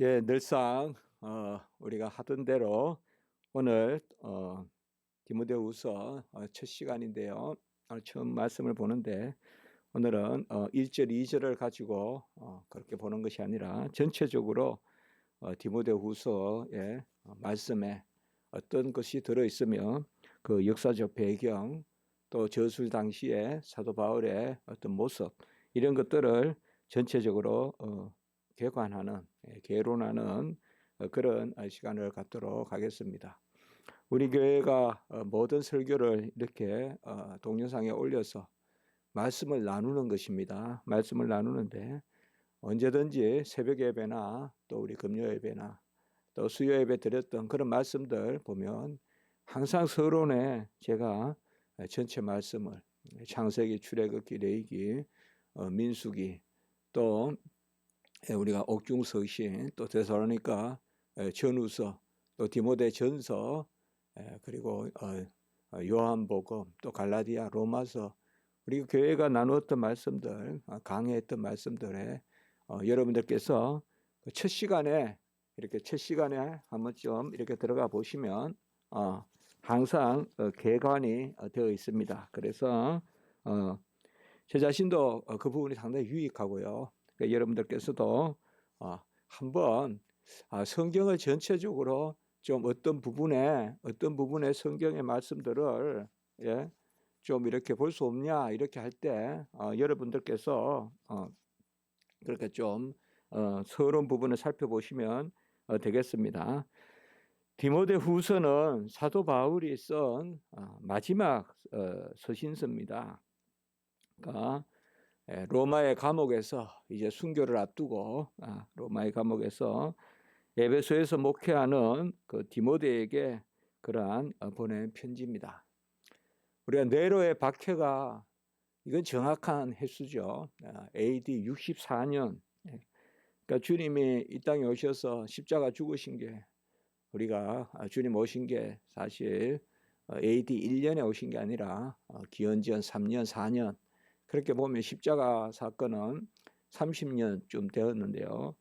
예, 늘상 우리가 하던 대로 오늘 디모데후서 첫 시간인데요. 오늘 처음 말씀을 보는데 오늘은 1절, 2절을 가지고 그렇게 보는 것이 아니라 전체적으로 디모데후서의 말씀에 어떤 것이 들어있으며 그 역사적 배경 또 저술 당시에 사도 바울의 어떤 모습 이런 것들을 전체적으로 개관하는 개론하는 그런 시간을 갖도록 하겠습니다. 우리 교회가 모든 설교를 이렇게 동영상에 올려서 말씀을 나누는 것입니다. 말씀을 나누는데 언제든지 새벽 예배나 또 우리 금요 예배나 또 수요 예배 드렸던 그런 말씀들 보면 항상 서론에 제가 전체 말씀을 창세기, 출애굽기, 레위기, 민수기 또 우리가 옥중서신 또 데살로니가 전후서 또 디모데전서 그리고 요한복음 또 갈라디아 로마서 우리 교회가 나누었던 말씀들 강의했던 말씀들에 여러분들께서 첫 시간에 이렇게 첫 시간에 한번 좀 이렇게 들어가 보시면 항상 개관이 되어 있습니다. 그래서 제 자신도 그 부분이 상당히 유익하고요. 그러니까 여러분들께서도 한번 성경을 전체적으로 좀 어떤 부분에 성경의 말씀들을 좀 이렇게 볼 수 없냐 이렇게 할 때 여러분들께서 그렇게 좀 서론 부분을 살펴보시면 되겠습니다. 디모데후서는 사도 바울이 쓴 마지막 서신서입니다. 그러니까 로마의 감옥에서 이제 순교를 앞두고 로마의 감옥에서 에베소에서 목회하는 그 디모데에게 그러한 보낸 편지입니다. 우리가 네로의 박해가 이건 정확한 횟수죠. AD 64년. 그러니까 주님이 이 땅에 오셔서 십자가 죽으신 게 우리가 주님 오신 게 사실 AD 1년에 오신 게 아니라 기원전 3년, 4년 그렇게 보면 십자가 사건은 30년쯤 되었는데요.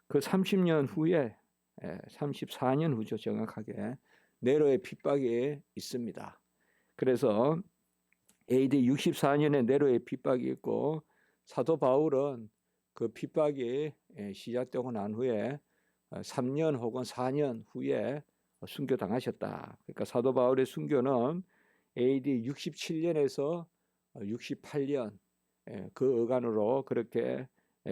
그 30년 후에 34년 후죠. 정확하게 네로의 핍박이 있습니다. 그래서 AD 64년에 네로의 핍박이 있고 사도 바울은 그 핍박이 시작되고 난 후에 3년 혹은 4년 후에 순교당하셨다. 그러니까 사도 바울의 순교는 AD 67년에서 68년 그 어간으로 그렇게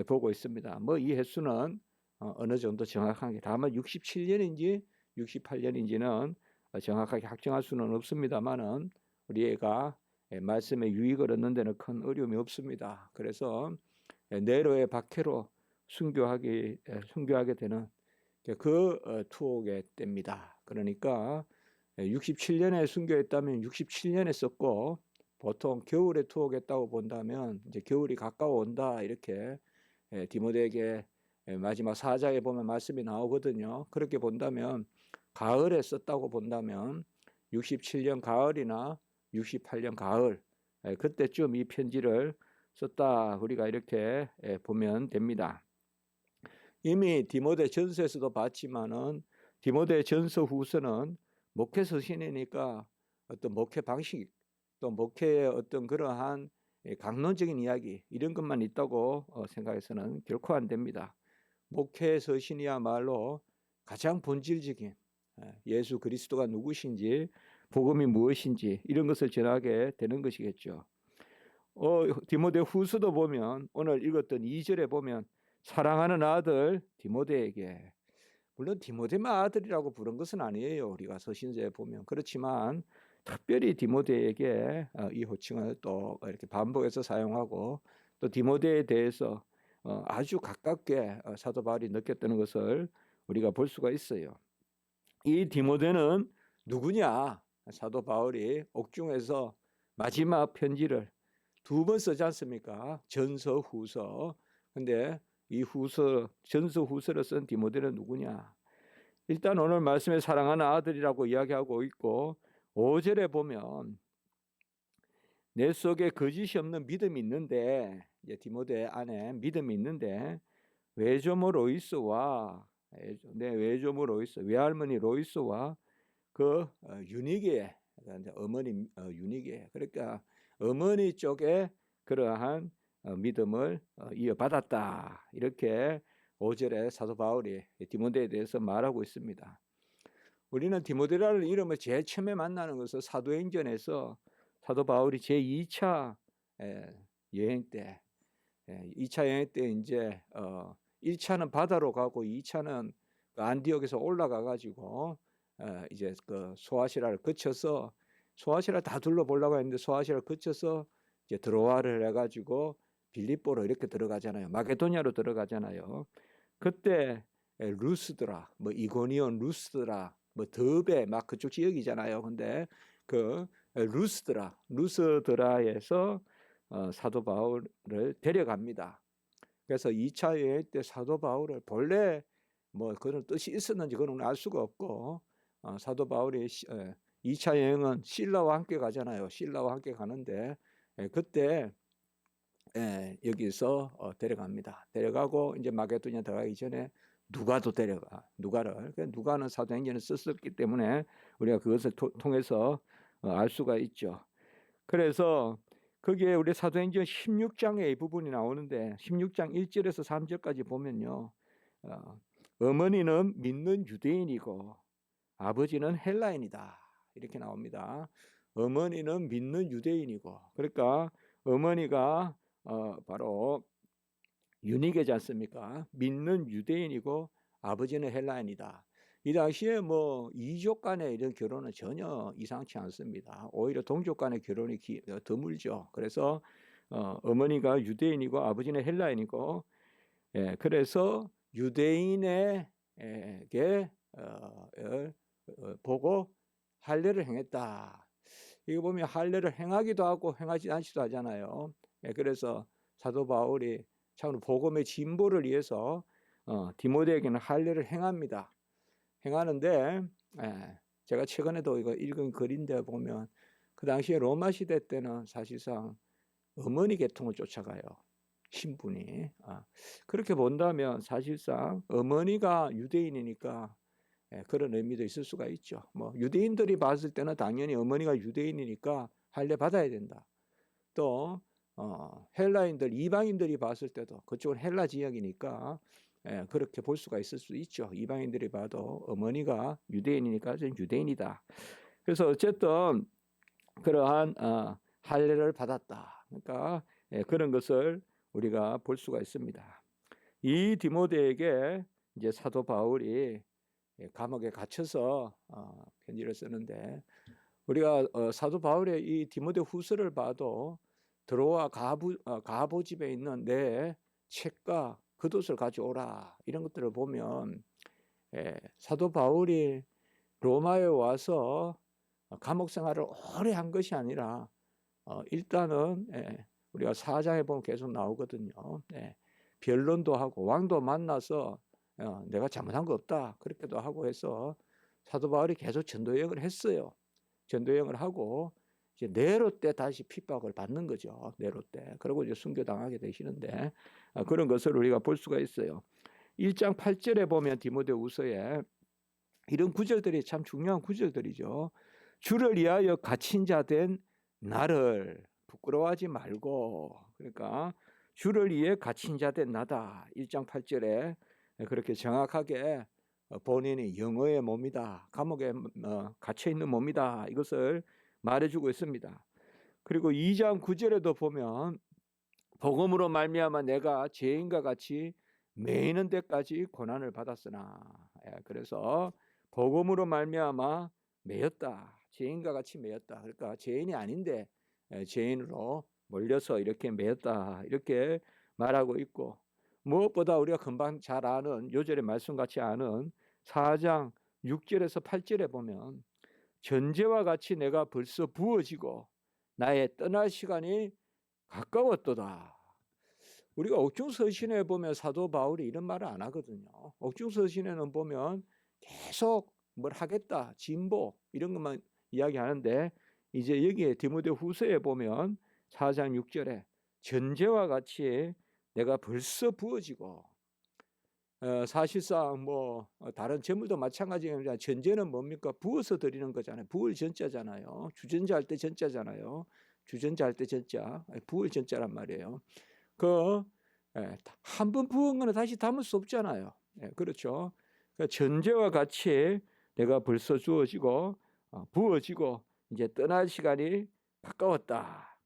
보고 있습니다. 뭐 이 횟수는 어느 정도 정확하게 다만 67년인지 68년인지는 정확하게 확정할 수는 없습니다만은 우리가 말씀에 유익을 얻는 데는 큰 어려움이 없습니다. 그래서 네로의 박해로 순교하게 되는 그 투옥의 때입니다. 그러니까 67년에 순교했다면 67년에 썼고 보통 겨울에 투옥했다고 본다면 이제 겨울이 가까워온다 이렇게 디모데에게 마지막 사자에 보면 말씀이 나오거든요. 그렇게 본다면 가을에 썼다고 본다면 67년 가을이나 68년 가을 그때쯤 이 편지를 썼다 우리가 이렇게 보면 됩니다. 이미 디모데 전서에서도 봤지만은 디모데 전서 후서는 목회 서신이니까 어떤 목회 방식 또 목회의 어떤 그러한 강론적인 이야기 이런 것만 있다고 생각해서는 결코 안 됩니다. 목회 서신이야말로 가장 본질적인 예수 그리스도가 누구신지 복음이 무엇인지 이런 것을 전하게 되는 것이겠죠. 디모데 후서도 보면 오늘 읽었던 2절에 보면 사랑하는 아들 디모데에게 물론 디모데만 아들이라고 부른 것은 아니에요. 우리가 서신서에 보면 그렇지만 특별히 디모데에게 이 호칭을 또 이렇게 반복해서 사용하고 또 디모데에 대해서 아주 가깝게 사도 바울이 느꼈다는 것을 우리가 볼 수가 있어요. 이 디모데는 누구냐? 사도 바울이 옥중에서 마지막 편지를 2번 쓰지 않습니까? 전서, 후서. 근데 이 후서, 전서, 후서를 쓴 디모데는 누구냐? 일단 오늘 말씀에 사랑하는 아들이라고 이야기하고 있고 5절에 보면 내 속에 거짓이 없는 믿음이 있는데 디모데 안에 믿음이 있는데 외조모 로이스와 내 외조모 로이스, 외할머니 로이스와 그 유니게 어머니 유니게, 그러니까 어머니 쪽에 그러한 믿음을 이어받았다. 이렇게 5절에 사도 바울이 디모데에 대해서 말하고 있습니다. 우리는 디모데라는 이름을 제일 처음에 만나는 것은 사도행전에서 사도 바울이 제2차 여행 때, 2차 여행 때 이제 1차는 바다로 가고 2차는 안디옥에서 올라가 가지고 이제 그 소아시라를 거쳐서, 소아시라 다 둘러보려고 했는데 소아시라를 거쳐서 이제 드로아를 해가지고 빌립보로 이렇게 들어가잖아요. 마게도냐로 들어가잖아요. 그때 루스드라, 뭐 이고니온 루스드라, 뭐 더베 막 그쪽 지역이잖아요. 근데 그 루스드라에서 사도 바울을 데려갑니다. 그래서 2차 여행 때 사도 바울을 본래 뭐 그런 뜻이 있었는지 그건 알 수가 없고, 사도 바울이 2차 여행은 실라와 함께 가잖아요. 실라와 함께 가는데 그때 여기서 데려갑니다. 데려가고 이제 마게도냐 들어가기 전에 누가도 데려가. 누가를. 누가는 사도행전을 썼었기 때문에 우리가 그것을 통해서 알 수가 있죠. 그래서 거기에 우리 사도행전 16장의 이 부분이 나오는데 16장 1절에서 3절까지 보면요. 어머니는 믿는 유대인이고 아버지는 헬라인이다. 이렇게 나옵니다. 어머니는 믿는 유대인이고, 그러니까 어머니가 바로 유니게지 않습니까? 믿는 유대인이고 아버지는 헬라인이다. 이 당시에 뭐 이족 간의 이런 결혼은 전혀 이상치 않습니다. 오히려 동족 간의 결혼이 드물죠. 그래서 어머니가 유대인이고 아버지는 헬라인이고, 그래서 유대인에게 보고 할례를 행했다. 이거 보면 할례를 행하기도 하고 행하지 않지도 하잖아요. 그래서 사도 바울이 참으로 복음의 진보를 위해서 디모데에게는 할례를 행합니다. 행하는데 제가 최근에도 이거 읽은 글인데 보면 그 당시에 로마 시대 때는 사실상 어머니 계통을 쫓아가요. 신분이. 그렇게 본다면 사실상 어머니가 유대인이니까 그런 의미도 있을 수가 있죠. 뭐 유대인들이 봤을 때는 당연히 어머니가 유대인이니까 할례 받아야 된다. 또 헬라인들, 이방인들이 봤을 때도 그쪽은 헬라 지역이니까 그렇게 볼 수가 있을 수 있죠. 이방인들이 봐도 어머니가 유대인이니까 저는 유대인이다. 그래서 어쨌든 그러한 할례를 받았다. 그러니까 그런 것을 우리가 볼 수가 있습니다. 이 디모데에게 이제 사도 바울이 감옥에 갇혀서 편지를 쓰는데, 우리가 사도 바울의 이 디모데 후서를 봐도 드로아 가보 집에 있는 내 책과 겉옷을 가져오라 이런 것들을 보면 사도 바울이 로마에 와서 감옥 생활을 오래 한 것이 아니라 일단은 우리가 4장에 보면 계속 나오거든요. 변론도 하고 왕도 만나서 내가 잘못한 거 없다 그렇게도 하고 해서 사도 바울이 계속 전도여행을 했어요. 전도여행을 하고 이제 네로 때 다시 핍박을 받는 거죠. 네로 때. 그리고 이제 순교당하게 되시는데 그런 것을 우리가 볼 수가 있어요. 1장 8절에 보면 디모데후서에 이런 구절들이 참 중요한 구절들이죠. 주를 위하여 갇힌 자 된 나를 부끄러워하지 말고, 그러니까 주를 위해 갇힌 자 된 나다. 1장 8절에 그렇게 정확하게 본인이 영어의 몸이다, 감옥에 갇혀 있는 몸이다, 이것을 말해주고 있습니다. 그리고 2장 9절에도 보면 복음으로 말미암아 내가 죄인과 같이 매이는 데까지 고난을 받았으나, 그래서 복음으로 말미암아 매였다, 죄인과 같이 매였다. 그러니까 죄인이 아닌데 죄인으로 몰려서 이렇게 매였다, 이렇게 말하고 있고, 무엇보다 우리가 금방 잘 아는 요절의 말씀같이 아는 4장 6절에서 8절에 보면 전제와 같이 내가 벌써 부어지고 나의 떠날 시간이 가까웠도다. 우리가 옥중서신에 보면 사도 바울이 이런 말을 안 하거든요. 옥중서신에는 보면 계속 뭘 하겠다, 진보 이런 것만 이야기하는데, 이제 여기에 디모데 후서에 보면 4장 6절에 전제와 같이 내가 벌써 부어지고, 사실상 뭐 다른 재물도 마찬가지입니다. 전제는 뭡니까? 부어서 드리는 거잖아요. 부을 전자잖아요. 주전자 할 때 전자잖아요. 주전자 할 때 전자, 부을 전자란 말이에요. 한 번 부은 거는 다시 담을 수 없잖아요. 그렇죠. 전제와 같이 내가 벌써 주어지고 부어지고 이제 떠날 시간이 가까웠다.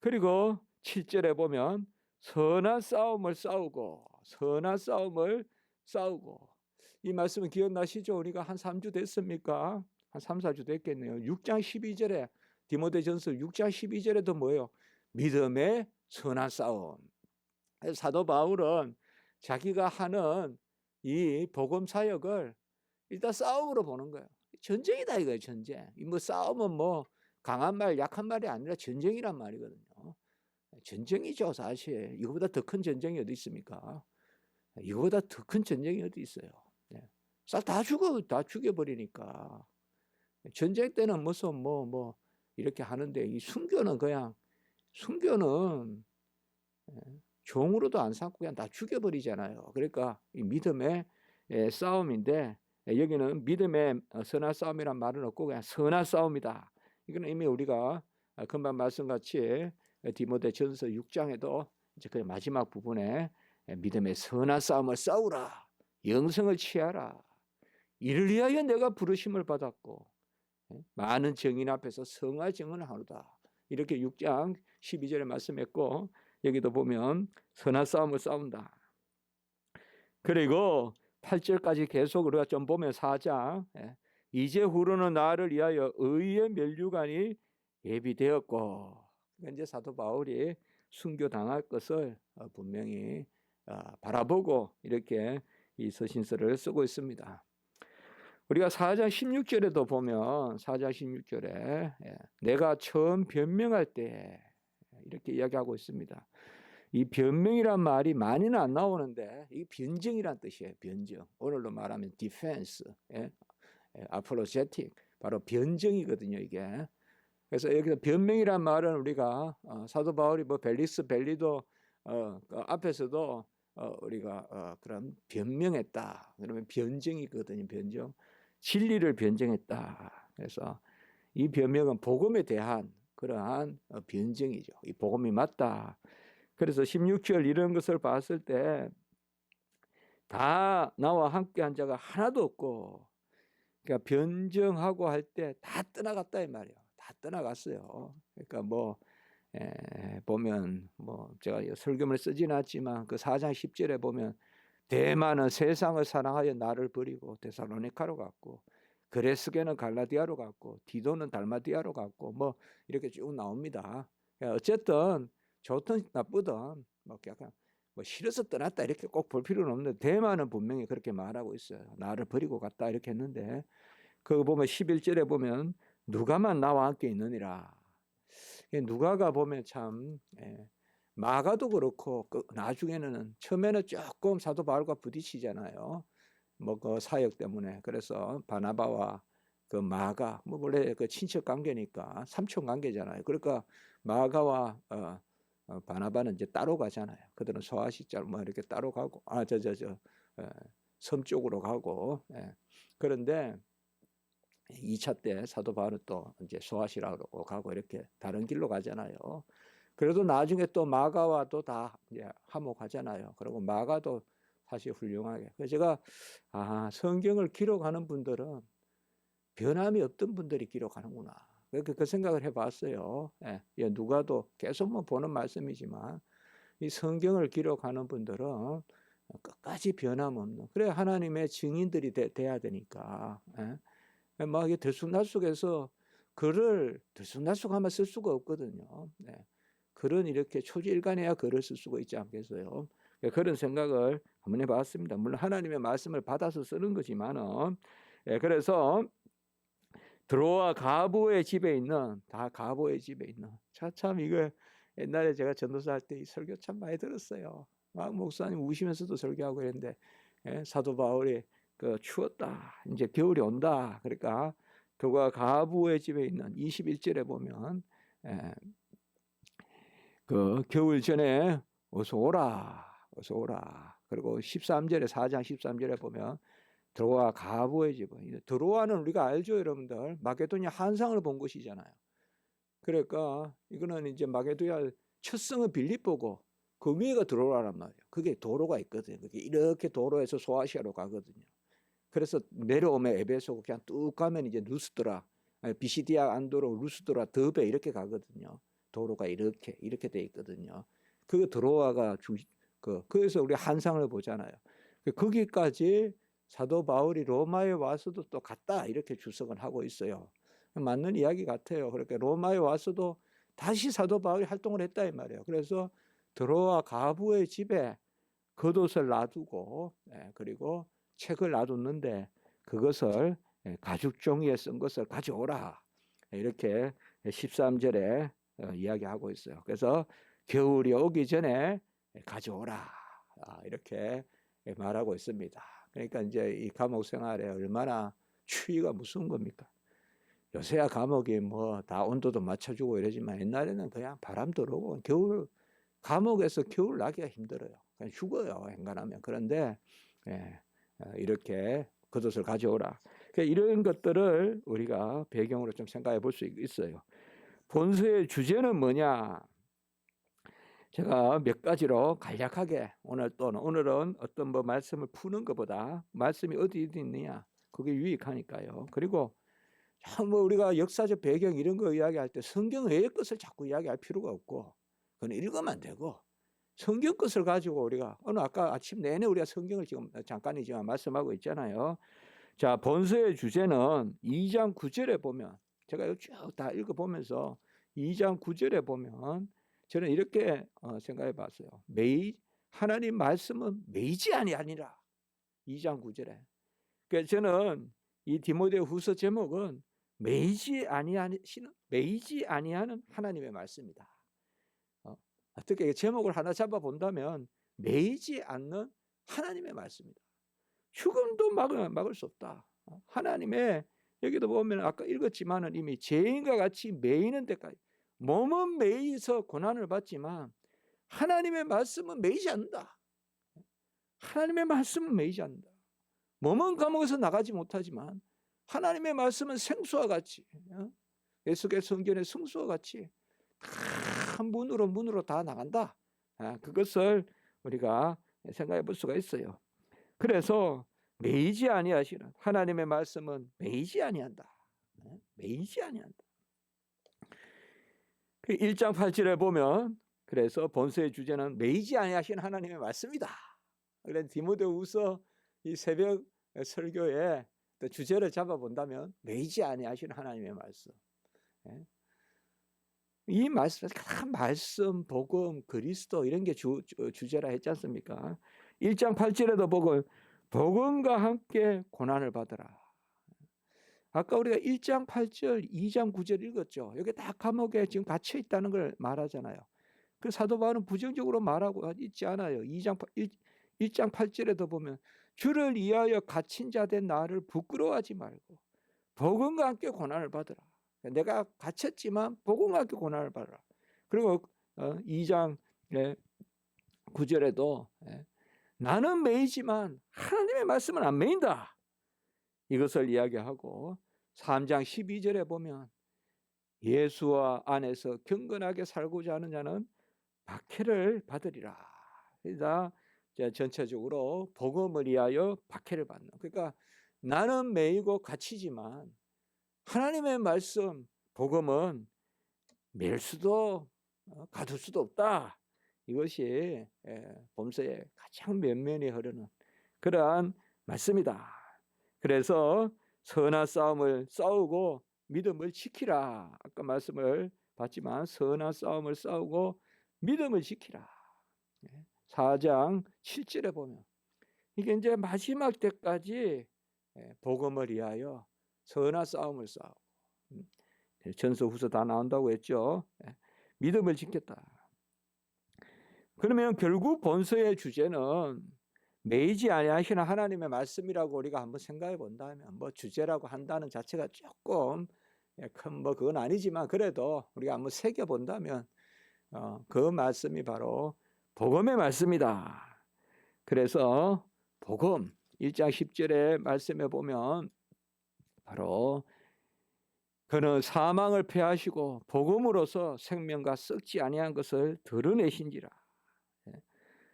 그리고 7절에 보면 선한 싸움을 싸우고 선한 싸움을 싸우고, 이 말씀은 기억나시죠? 우리가 한 3주 됐습니까? 한 3, 4주 됐겠네요. 6장 12절에 디모데전서 6장 12절에도 뭐예요? 믿음의 선한 싸움. 사도 바울은 자기가 하는 이 복음 사역을 일단 싸움으로 보는 거예요. 전쟁이다 이거예요. 전쟁. 뭐 싸움은 뭐 강한 말 약한 말이 아니라 전쟁이란 말이거든요. 전쟁이죠. 사실 이거보다 더 큰 전쟁이 어디 있습니까? 이거보다 더 큰 전쟁이 어디 있어요? 싹 다 죽여버리니까. 전쟁 때는 무슨 뭐 이렇게 하는데, 이 순교는 그냥 순교는 종으로도 안 삼고 그냥 다 죽여버리잖아요. 그러니까 이 믿음의 싸움인데, 여기는 믿음의 선한 싸움이란 말은 없고 그냥 선한 싸움이다. 이거는 이미 우리가 금방 말씀같이 디모데전서 6장에도 이제 그 마지막 부분에 믿음의 선한 싸움을 싸우라, 영성을 취하라, 이를 위하여 내가 부르심을 받았고 많은 증인 앞에서 성화 증언을 하노다. 이렇게 6장 12절에 말씀했고, 여기도 보면 선한 싸움을 싸운다. 그리고 8절까지 계속 우리가 좀 보면 4장, 이제 후로는 나를 위하여 의의 면류관이 예비되었고, 이제 사도 바울이 순교당할 것을 분명히 바라보고 이렇게 이 서신서를 쓰고 있습니다. 우리가 4장 16절에도 보면 4장 16절에 내가 처음 변명할 때 이렇게 이야기하고 있습니다. 이 변명이란 말이 많이는 안 나오는데 이 변증이란 뜻이에요. 변증. 오늘로 말하면 디펜스, 아폴로제틱, 바로 변증이거든요. 이게. 그래서 여기서 변명이란 말은 우리가 사도 바울이 뭐 벨리스 벨리도 그 앞에서도 우리가 그런 변명했다. 그러면 변증이거든요. 변증. 진리를 변증했다. 그래서 이 변명은 복음에 대한 그러한 변증이죠. 이 복음이 맞다. 그래서 16절 이런 것을 봤을 때 다 나와 함께 한 자가 하나도 없고, 그러니까 변증하고 할 때 다 떠나갔다 이 말이에요. 다 떠나갔어요. 그러니까 뭐 보면 뭐 제가 설교문을 쓰지는 않지만 그 4장 10절에 보면 대만은 세상을 사랑하여 나를 버리고 데살로니카로 갔고, 그레스게는 갈라디아로 갔고, 디도는 달마디아로 갔고, 뭐 이렇게 쭉 나옵니다. 어쨌든 좋든 나쁘든 뭐 약간 뭐 싫어서 떠났다 이렇게 꼭 볼 필요는 없는데, 대만은 분명히 그렇게 말하고 있어요. 나를 버리고 갔다 이렇게 했는데, 그거 보면 11절에 보면 누가만 나와 함께 있느니라. 누가가 보면 참 마가도 그렇고 나중에는 처음에는 조금 사도 바울과 부딪히잖아요. 뭐 그 사역 때문에. 그래서 바나바와 그 마가 뭐 원래 그 친척 관계니까 삼촌 관계잖아요. 그러니까 마가와 바나바는 이제 따로 가잖아요. 그들은 소아시자 뭐 이렇게 따로 가고 섬 쪽으로 가고. 그런데 2차 때 사도 바울은 또 이제 소아시라고 가고 이렇게 다른 길로 가잖아요. 그래도 나중에 또 마가와 또 다 이제 화목하잖아요. 그리고 마가도 사실 훌륭하게. 그래서 제가 성경을 기록하는 분들은 변함이 없던 분들이 기록하는구나. 그 생각을 해봤어요. 누가도 계속 뭐 보는 말씀이지만 이 성경을 기록하는 분들은 끝까지 변함 없는. 그래 하나님의 증인들이 돼야 되니까. 막 이게 들쑥날쑥해서 글을 들쑥날쑥하면 쓸 수가 없거든요. 글은 이렇게 초지일관해야 글을 쓸 수가 있지 않겠어요? 그런 생각을 한번 해봤습니다. 물론 하나님의 말씀을 받아서 쓰는 거지만은, 그래서 드로아 가보의 집에 있는, 다 가보의 집에 있는, 참 이거 옛날에 제가 전도사 할 때 이 설교 참 많이 들었어요. 막 목사님 우시면서도 설교하고 그랬는데, 사도 바울이 추웠다, 이제 겨울이 온다. 그러니까 드로아 가부의 집에 있는 21절에 보면 그 겨울 전에 어서 오라, 어서 오라. 그리고 13절에 4장 13절에 보면 드로아 가부의 집은, 드로아는 우리가 알죠, 여러분들. 마게도냐 한상을 본 곳이잖아요. 그러니까 이거는 이제 마게도냐 첫 성은 빌립보고 그 위에가 드로아란 말이에요. 그게 도로가 있거든요. 그게 이렇게 도로에서 소아시아로 가거든요. 그래서 내려오면 에베소고 그냥 뚝 가면 이제 루스드라, 비시디아, 안도로, 루스드라, 더베 이렇게 가거든요. 도로가 이렇게 돼 있거든요. 그 드로아가 그래서 우리 한상을 보잖아요. 거기까지 사도 바울이 로마에 와서도 또 갔다 이렇게 주석은 하고 있어요. 맞는 이야기 같아요. 그렇게 로마에 와서도 다시 사도 바울이 활동을 했다 이 말이에요. 그래서 드로아 가부의 집에 겉옷을 놔두고, 그리고 책을 놔뒀는데 그것을 가죽 종이에 쓴 것을 가져오라, 이렇게 13절에 이야기하고 있어요. 그래서 겨울이 오기 전에 가져오라, 이렇게 말하고 있습니다. 그러니까 이제 이 감옥 생활에 얼마나 추위가 무서운 겁니까? 요새야 감옥이 뭐 다 온도도 맞춰주고 이러지만 옛날에는 그냥 바람 들어오고 감옥에서 겨울 나기가 힘들어요. 그냥 죽어요, 엔간하면. 그런데 이렇게 겉옷을 가져오라. 이런 것들을 우리가 배경으로 좀 생각해 볼 수 있어요. 본서의 주제는 뭐냐? 제가 몇 가지로 간략하게 오늘은 어떤 뭐 말씀을 푸는 것보다 말씀이 어디 있느냐, 그게 유익하니까요. 그리고 뭐 우리가 역사적 배경 이런 거 이야기할 때 성경 외의 것을 자꾸 이야기할 필요가 없고, 그건 읽으면 되고, 성경 것을 가지고 우리가 오늘 아까 아침 내내 우리가 성경을 지금 잠깐이지만 말씀하고 있잖아요. 자, 본서의 주제는 2장 9절에 보면, 제가 쭉 다 읽어보면서 2장 9절에 보면 저는 이렇게 생각해 봤어요. 하나님 말씀은 매이지 아니하니라. 2장 9절에. 그래서 저는 이 디모데 후서 제목은 매이지 아니하는 하나님의 말씀이다. 어떻게 제목을 하나 잡아 본다면 매이지 않는 하나님의 말씀이다. 죽음도 막을 수 없다. 하나님의, 여기도 보면 아까 읽었지만은 이미 죄인과 같이 매이는 데까지, 몸은 매이서 고난을 받지만 하나님의 말씀은 매이지 않는다. 하나님의 말씀은 매이지 않는다. 몸은 감옥에서 나가지 못하지만 하나님의 말씀은 생수와 같이, 예수께서 성경의 성수와 같이 다 문으로 다 나간다. 그것을 우리가 생각해 볼 수가 있어요. 그래서 매이지 아니하시는 하나님의 말씀은 매이지 아니한다. 매이지 아니한다. 1장 8절에 보면, 그래서 본서의 주제는 매이지 아니하시는 하나님의 말씀이다. 그래서 디모데후서 이 새벽 설교의 주제를 잡아본다면 매이지 아니하시는 하나님의 말씀. 이 말씀, 복음, 그리스도 이런 게 주제라 했지 않습니까? 1장 8절에도 복음과 함께 고난을 받으라. 아까 우리가 1장 8절, 2장 9절 읽었죠. 여기 다 감옥에 지금 갇혀 있다는 걸 말하잖아요. 그 사도 바울은 부정적으로 말하고 있지 않아요. 1장 8절에도 보면 주를 위하여 갇힌 자 된 나를 부끄러워하지 말고 복음과 함께 고난을 받으라. 내가 갇혔지만 복음과 함께 고난을 받으라. 그리고 2장 9절에도 나는 매이지만 하나님의 말씀은 안 매인다. 이것을 이야기하고 3장 12절에 보면 예수와 안에서 경건하게 살고자 하는 자는 박해를 받으리라. 그러니까 전체적으로 복음을 위하여 박해를 받는. 그러니까 나는 매이고 갇히지만 하나님의 말씀, 복음은 맬 수도 가둘 수도 없다. 이것이 본서의 가장 면면히 흐르는 그러한 말씀이다. 그래서 선한 싸움을 싸우고 믿음을 지키라. 아까 말씀을 봤지만 선한 싸움을 싸우고 믿음을 지키라. 4장 7절에 보면 이게 이제 마지막 때까지 복음을 위하여 선한 싸움을 싸우고, 전서 후서 다 나온다고 했죠. 믿음을 지켰다. 그러면 결국 본서의 주제는 매이지 아니하시는 하나님의 말씀이라고 우리가 한번 생각해 본다면, 뭐 주제라고 한다는 자체가 조금 큰 뭐 그건 아니지만 그래도 우리가 한번 새겨 본다면 그 말씀이 바로 복음의 말씀이다. 그래서 복음 1장 10절의 말씀에 보면 바로 그는 사망을 패하시고 복음으로서 생명과 썩지 아니한 것을 드러내신지라.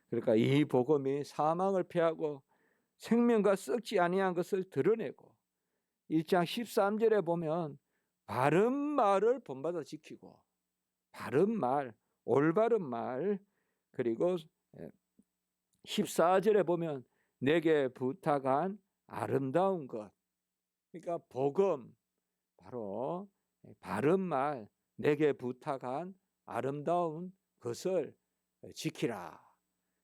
그러니까 이 복음이 사망을 패하고 생명과 썩지 아니한 것을 드러내고 1장 13절에 보면 바른 말을 본받아 지키고 바른 말, 올바른 말, 그리고 14절에 보면 내게 부탁한 아름다운 것. 그러니까 복음, 바로 바른 말, 내게 부탁한 아름다운 것을 지키라.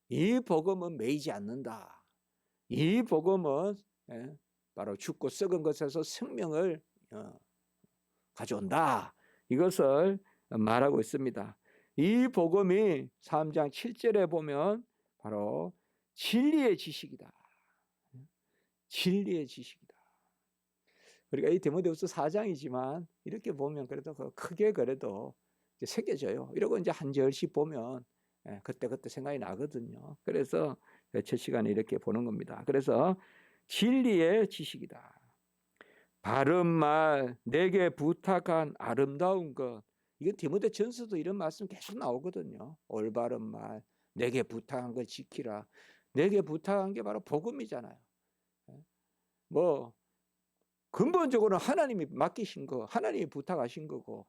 이 복음은 매이지 않는다. 이 복음은 바로 죽고 썩은 것에서 생명을 가져온다. 이것을 말하고 있습니다. 이 복음이 3장 7절에 보면 바로 진리의 지식이다. 진리의 지식이다. 우리가 이 디모데후서 4장이지만 이렇게 보면 그래도 크게 그래도 새겨져요. 이러고 이제 한 절씩 보면 그때 생각이 나거든요. 그래서 첫 시간에 이렇게 보는 겁니다. 그래서 진리의 지식이다. 바른 말, 내게 부탁한 아름다운 것. 이건 디모데전서도 이런 말씀 계속 나오거든요. 올바른 말, 내게 부탁한 걸 지키라. 내게 부탁한 게 바로 복음이잖아요. 뭐 근본적으로는 하나님이 맡기신 거, 하나님이 부탁하신 거고,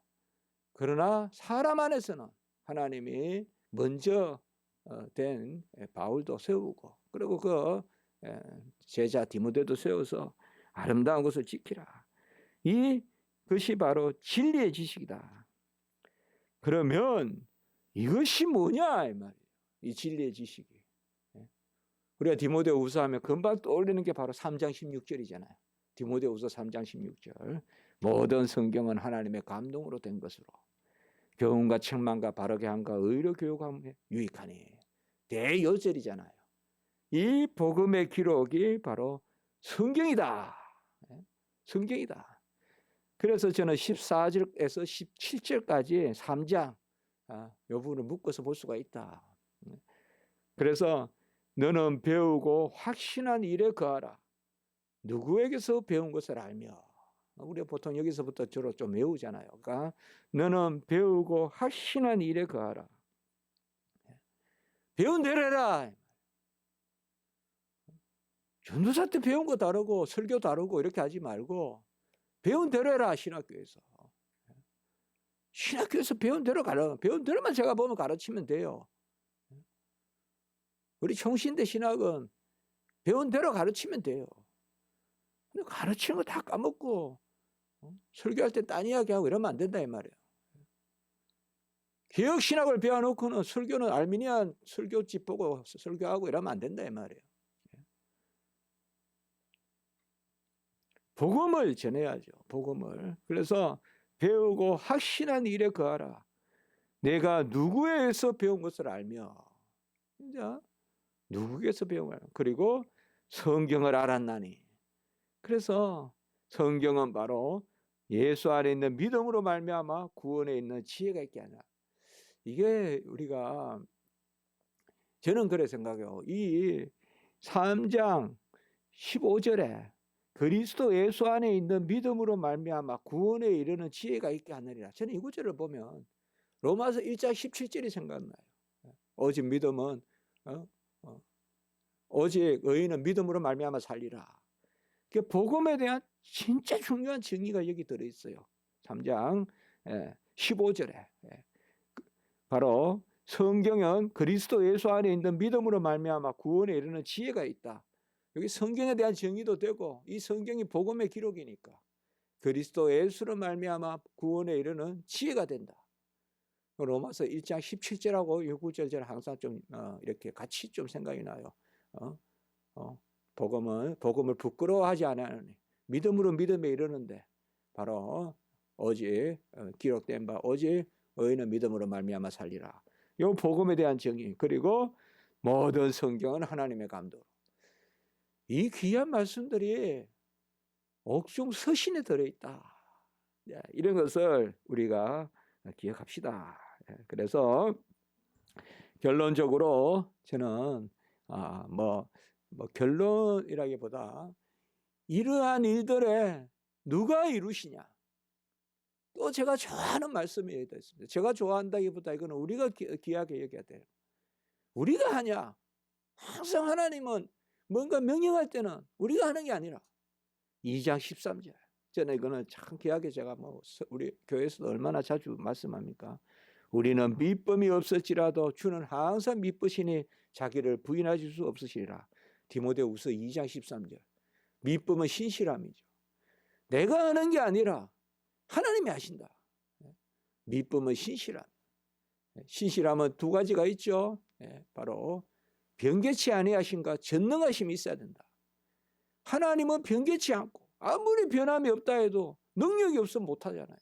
그러나 사람 안에서는 하나님이 먼저 된 바울도 세우고, 그리고 그 제자 디모데도 세워서 아름다운 것을 지키라. 이것이 바로 진리의 지식이다. 그러면 이것이 뭐냐 이 말이에요. 이 진리의 지식이. 우리가 디모데후서 하면 금방 떠올리는 게 바로 3장 16절이잖아요. 디모데후서 3장 16절. 모든 성경은 하나님의 감동으로 된 것으로 교훈과 책망과 바르게 함과 의로 교육함에 유익하니. 대요절이잖아요. 이 복음의 기록이 바로 성경이다. 성경이다. 그래서 저는 14절에서 17절까지 3장 이 부분을 묶어서 볼 수가 있다. 그래서 너는 배우고 확신한 일에 거하라. 누구에게서 배운 것을 알며. 우리가 보통 여기서부터 주로 좀 외우잖아요. 그러니까 너는 배우고 확신한 일에 거하라. 배운 대로 해라. 전도사 때 배운 거 다르고 설교 다르고 이렇게 하지 말고 배운 대로 해라. 신학교에서. 신학교에서 배운 대로 가라. 배운 대로만 제가 보면 가르치면 돼요. 우리 총신대 신학은 배운 대로 가르치면 돼요. 근데 가르치는 거 다 까먹고 설교할 때 딴 이야기하고 이러면 안 된다 이 말이에요. 개혁신학을 배워놓고는 설교는 알미니안 설교집 보고 설교하고 이러면 안 된다 이 말이에요. 복음을 전해야죠. 복음을. 그래서 배우고 확신한 일에 거하라. 내가 누구에게서 배운 것을 알며. 이제 누구에게서 배운 걸. 그리고 성경을 알았나니. 그래서 성경은 바로 예수 안에 있는 믿음으로 말미암아 구원에 있는 지혜가 있게 하냐. 이게 우리가 저는 그래 생각해요. 이 3장 15절에 그리스도 예수 안에 있는 믿음으로 말미암아 구원에 이르는 지혜가 있게 하느니라. 저는 이 구절을 보면 로마서 1장 17절이 생각나요. 오직 믿음은 오직 의인은 믿음으로 말미암아 살리라. 복음에 대한 진짜 중요한 정의가 여기 들어있어요. 3장 15절에. 바로 성경은 그리스도 예수 안에 있는 믿음으로 말미암아 구원에 이르는 지혜가 있다. 여기 성경에 대한 정의도 되고 이 성경이 복음의 기록이니까 그리스도 예수로 말미암아 구원에 이르는 지혜가 된다. 로마서 1장 17절하고 19절 항상 좀 이렇게 같이 좀 생각이 나요. 복음을 부끄러워하지 않으니 믿음으로 믿음에 이르는데 바로 오직 기록된 바 오직 의인은 믿음으로 말미암아 살리라. 이 복음에 대한 정의. 그리고 모든 성경은 하나님의 감동. 이 귀한 말씀들이 옥중 서신에 들어있다. 이런 것을 우리가 기억합시다. 그래서 결론적으로 저는 결론이라기보다 이러한 일들에 누가 이루시냐. 또 제가 좋아하는 말씀이 여기다 있습니다. 제가 좋아한다기보다 이거는 우리가 귀하게 여겨야 돼요. 우리가 하냐? 항상 하나님은 뭔가 명령할 때는 우리가 하는 게 아니라 2장 13절. 저는 이거는 참 귀하게 제가 우리 교회에서도 얼마나 자주 말씀합니까? 우리는 미쁨이 없을지라도 주는 항상 미쁘시니 자기를 부인하실 수 없으시리라. 디모데후서 2장 13절. 미쁨은 신실함이죠. 내가 하는 게 아니라 하나님이 하신다. 미쁨은 신실함. 신실함은 두 가지가 있죠. 바로 변개치 아니하심과 전능하심이 있어야 된다. 하나님은 변개치 않고 아무리 변함이 없다 해도 능력이 없으면 못하잖아요.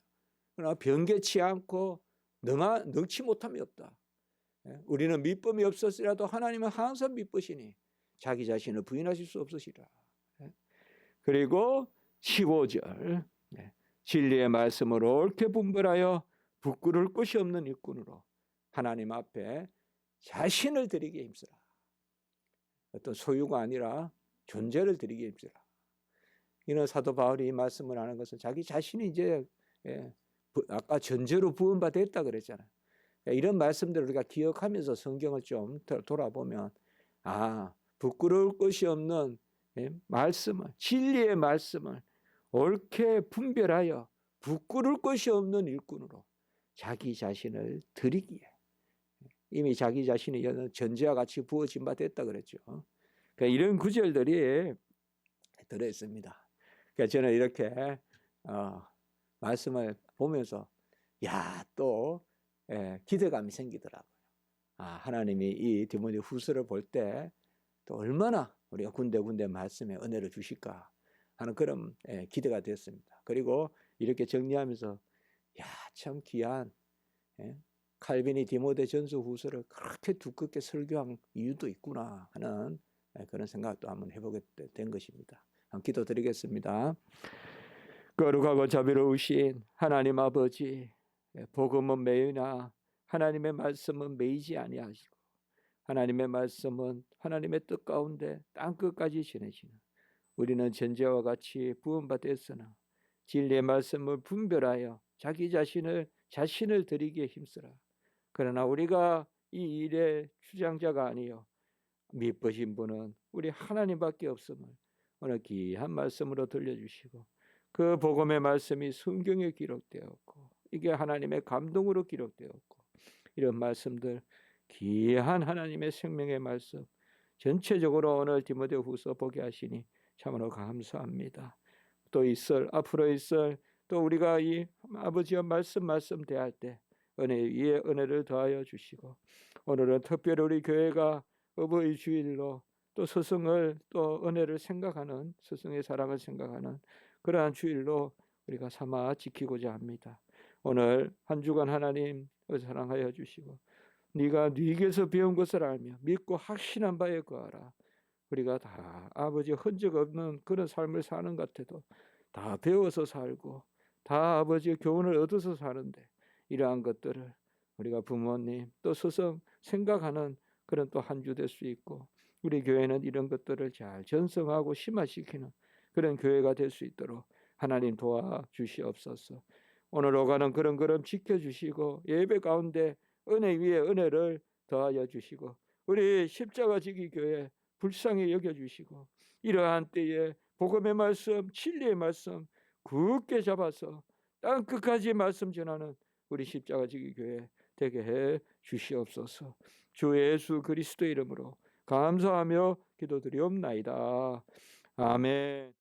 그러나 변개치 않고 능치 못함이 없다. 우리는 미쁨이 없었으라도 하나님은 항상 미쁘시니 자기 자신을 부인하실 수 없으시라. 그리고 15절. 진리의 말씀으로 옳게 분별하여 부끄러울 것이 없는 일꾼으로 하나님 앞에 자신을 드리기에 힘쓰라. 어떤 소유가 아니라 존재를 드리기에 힘쓰라. 이런 사도 바울이 이 말씀을 하는 것은 자기 자신이 이제 아까 전제로 부음받았다 그랬잖아요. 이런 말씀들을 우리가 기억하면서 성경을 좀 돌아보면 부끄러울 것이 없는 말씀을, 진리의 말씀을 옳게 분별하여 부끄러울 것이 없는 일꾼으로 자기 자신을 드리기에, 이미 자기 자신이 전제와 같이 부어진 바 됐다 그랬죠. 그러니까 이런 구절들이 들어있습니다. 그러니까 저는 이렇게 말씀을 보면서 또 기대감이 생기더라고요. 하나님이 이 디모데후서를 볼 때 또 얼마나 우리가 군데군데 말씀에 은혜를 주실까 하는 그런 기대가 됐습니다. 그리고 이렇게 정리하면서 참 귀한 칼빈이 디모데 전서후서를 그렇게 두껍게 설교한 이유도 있구나 하는 그런 생각도 한번 해보게 된 것입니다. 한번 기도드리겠습니다. 거룩하고 자비로우신 하나님 아버지, 복음은 매이나 하나님의 말씀은 매이지 아니하시고 하나님의 말씀은 하나님의 뜻 가운데 땅끝까지 전해지는 우리는 전제와 같이 부음받았으나 진리의 말씀을 분별하여 자기 자신을 드리기에 힘쓰라. 그러나 우리가 이 일의 주장자가 아니요 미쁘신 분은 우리 하나님밖에 없음을 오늘 귀한 말씀으로 들려주시고, 그 복음의 말씀이 성경에 기록되었고 이게 하나님의 감동으로 기록되었고, 이런 말씀들 귀한 하나님의 생명의 말씀 전체적으로 오늘 디모데후서 보게 하시니 참으로 감사합니다. 또 앞으로 있을 또 우리가 이 아버지와 말씀 대할 때 은혜 위에 은혜를 더하여 주시고, 오늘은 특별히 우리 교회가 어버이 주일로 또 스승을 또 은혜를 생각하는, 스승의 사랑을 생각하는 그러한 주일로 우리가 삼아 지키고자 합니다. 오늘 한 주간 하나님 사랑하여 주시고, 네가 네게서 배운 것을 알며 믿고 확신한 바에 거하라. 우리가 다 아버지 흔적 없는 그런 삶을 사는 것 같아도 다 배워서 살고 다 아버지의 교훈을 얻어서 사는데, 이러한 것들을 우리가 부모님 또 스승 생각하는 그런 또 한 주 될 수 있고, 우리 교회는 이런 것들을 잘 전성하고 심화시키는 그런 교회가 될 수 있도록 하나님 도와주시옵소서. 오늘 오가는 그런 걸음 지켜주시고 예배 가운데 은혜 위에 은혜를 더하여 주시고, 우리 십자가 지기 교회 불쌍히 여겨주시고, 이러한 때에 복음의 말씀, 진리의 말씀 굳게 잡아서 땅끝까지 말씀 전하는 우리 십자가 지기 교회 되게 해 주시옵소서. 주 예수 그리스도 이름으로 감사하며 기도드리옵나이다. 아멘.